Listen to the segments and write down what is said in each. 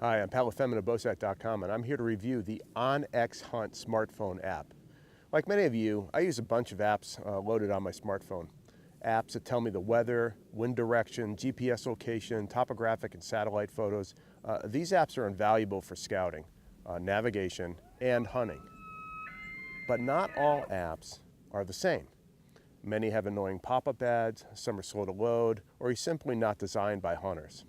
Hi, I'm Pat Lefemin of Bowsite.com, and I'm here to review the onX Hunt smartphone app. Like many of you, I use a bunch of apps loaded on my smartphone. Apps that tell me the weather, wind direction, GPS location, topographic and satellite photos. These apps are invaluable for scouting, navigation, and hunting. But not all apps are the same. Many have annoying pop-up ads, some are slow to load, or are simply not designed by hunters.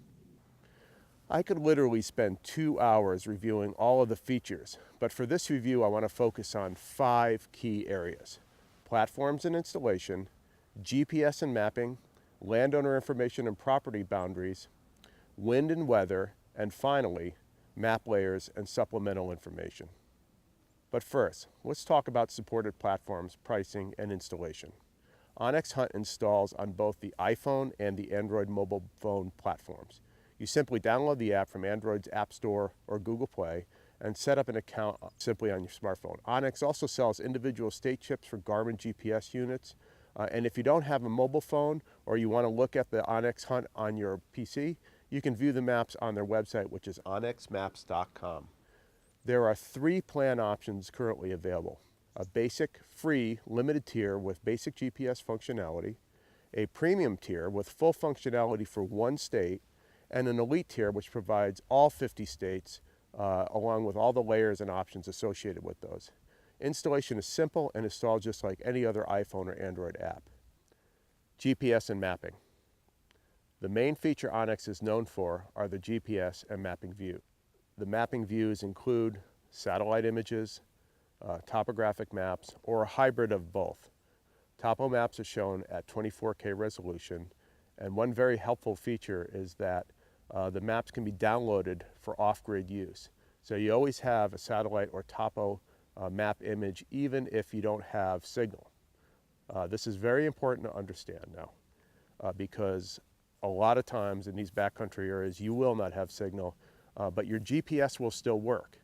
I could literally spend 2 hours reviewing all of the features, but for this review I want to focus on 5 key areas: platforms and installation, GPS and mapping, landowner information and property boundaries, wind and weather, and finally, map layers and supplemental information. But first, let's talk about supported platforms, pricing, and installation. onX Hunt installs on both the iPhone and the Android mobile phone platforms. You simply download the app from Android's App Store or Google Play and set up an account simply on your smartphone. onX also sells individual state chips for Garmin GPS units. And if you don't have a mobile phone or you want to look at the onX Hunt on your PC, you can view the maps on their website, which is onXmaps.com. There are 3 plan options currently available: a basic, free, limited tier with basic GPS functionality, a premium tier with full functionality for 1 state, and an elite tier which provides all 50 states along with all the layers and options associated with those. Installation is simple and installed just like any other iPhone or Android app. GPS and mapping. The main feature onX is known for are the GPS and mapping view. The mapping views include satellite images, topographic maps, or a hybrid of both. Topo maps are shown at 24K resolution, and one very helpful feature is that the maps can be downloaded for off-grid use. So you always have a satellite or topo map image even if you don't have signal. This is very important to understand now because a lot of times in these backcountry areas you will not have signal, but your GPS will still work.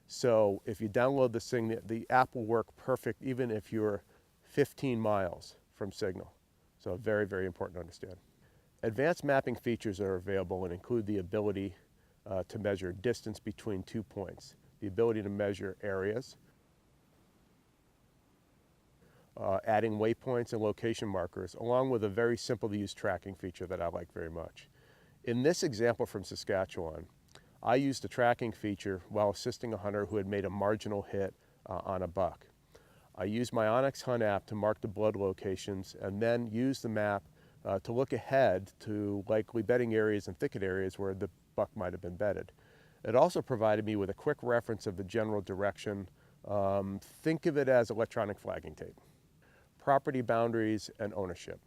So if you download this thing, the app will work perfect even if you're 15 miles from signal. So very, very important to understand. Advanced mapping features are available and include the ability to measure distance between 2 points, the ability to measure areas, adding waypoints and location markers, along with a very simple to use tracking feature that I like very much. In this example from Saskatchewan, I used the tracking feature while assisting a hunter who had made a marginal hit on a buck. I used my onX Hunt app to mark the blood locations and then used the map to look ahead to likely bedding areas and thicket areas where the buck might have been bedded. It also provided me with a quick reference of the general direction. Think of it as electronic flagging tape. Property boundaries and ownership.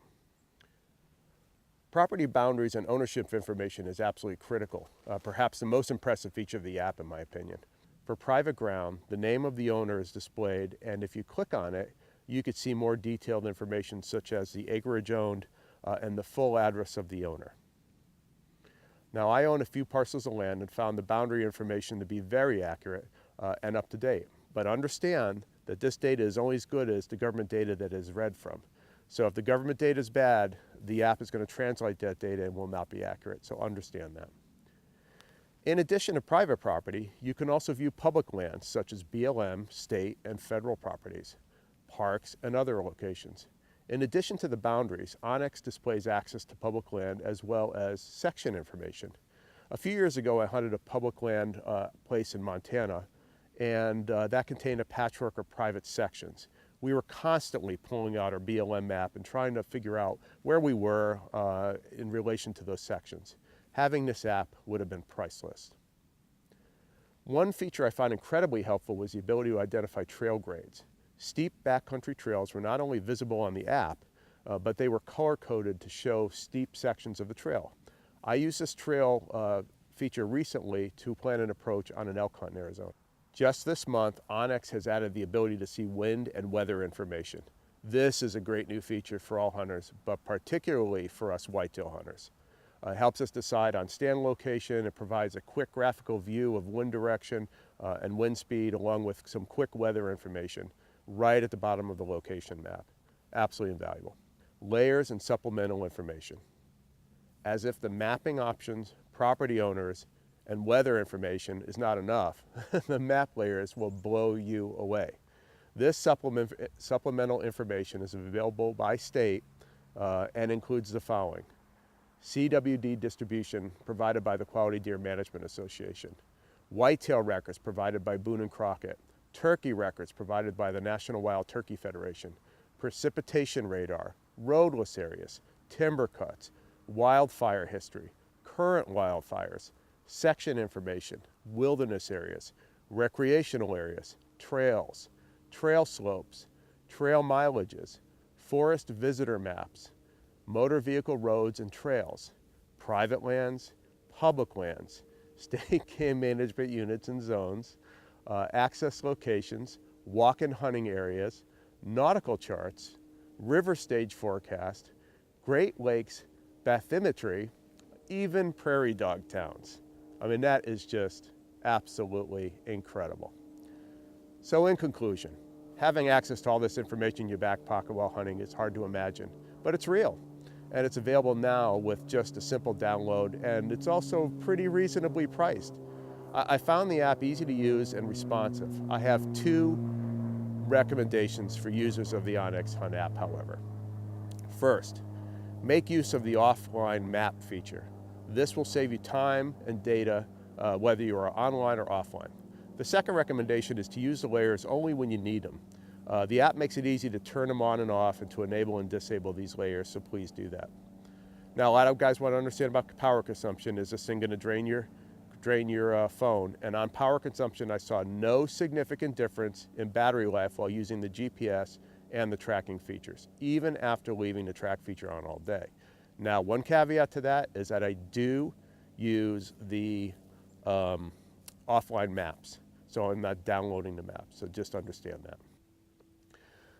Property boundaries and ownership information is absolutely critical, perhaps the most impressive feature of the app in my opinion. For private ground, the name of the owner is displayed, and if you click on it, you could see more detailed information such as the acreage owned and the full address of the owner. Now, I own a few parcels of land and found the boundary information to be very accurate and up to date. But understand that this data is only as good as the government data that it is read from. So if the government data is bad, the app is going to translate that data and will not be accurate. So understand that. In addition to private property, you can also view public lands such as BLM, state, and federal properties, parks, and other locations. In addition to the boundaries, onX displays access to public land as well as section information. A few years ago, I hunted a public land place in Montana, and that contained a patchwork of private sections. We were constantly pulling out our BLM map and trying to figure out where we were in relation to those sections. Having this app would have been priceless. One feature I found incredibly helpful was the ability to identify trail grades. Steep backcountry trails were not only visible on the app, but they were color-coded to show steep sections of the trail. I used this trail feature recently to plan an approach on an elk hunt in Arizona. Just this month, onX has added the ability to see wind and weather information. This is a great new feature for all hunters, but particularly for us whitetail hunters. It helps us decide on stand location. It provides a quick graphical view of wind direction and wind speed, along with some quick weather information right at the bottom of the location map. Absolutely invaluable. Layers and supplemental information. As if the mapping options, property owners, and weather information is not enough, the map layers will blow you away. This supplemental information is available by state and includes the following: CWD distribution provided by the Quality Deer Management Association, whitetail records provided by Boone and Crockett, turkey records provided by the National Wild Turkey Federation, precipitation radar, roadless areas, timber cuts, wildfire history, current wildfires, section information, wilderness areas, recreational areas, trails, trail slopes, trail mileages, forest visitor maps, motor vehicle roads and trails, private lands, public lands, state game management units and zones, access locations, walk and hunting areas, nautical charts, river stage forecast, Great Lakes bathymetry, even prairie dog towns. I mean, that is just absolutely incredible. So in conclusion, having access to all this information in your back pocket while hunting is hard to imagine, but it's real. And it's available now with just a simple download, and it's also pretty reasonably priced. I found the app easy to use and responsive. I have 2 recommendations for users of the onX Hunt app, however. First, make use of the offline map feature. This will save you time and data, whether you are online or offline. The second recommendation is to use the layers only when you need them. The app makes it easy to turn them on and off and to enable and disable these layers, so please do that. Now, a lot of guys want to understand about power consumption. Is this thing going to drain your phone? And on power consumption, I saw no significant difference in battery life while using the GPS and the tracking features, even after leaving the track feature on all day. Now, one caveat to that is that I do use the offline maps, so I'm not downloading the maps, so just understand that.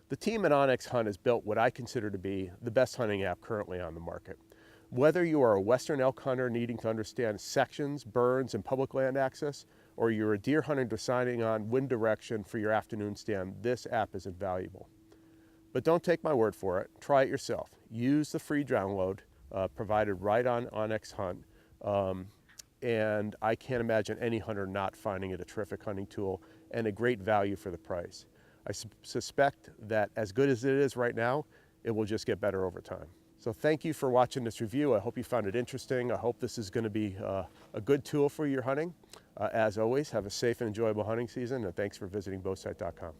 The team at onX Hunt has built what I consider to be the best hunting app currently on the market. Whether you are a western elk hunter needing to understand sections, burns, and public land access, or you're a deer hunter deciding on wind direction for your afternoon stand, this app is invaluable. But don't take my word for it. Try it yourself. Use the free download provided right on onX Hunt. And I can't imagine any hunter not finding it a terrific hunting tool and a great value for the price. I suspect that as good as it is right now, it will just get better over time. So thank you for watching this review. I hope you found it interesting. I hope this is going to be a good tool for your hunting. As always, have a safe and enjoyable hunting season, and thanks for visiting Bowsite.com.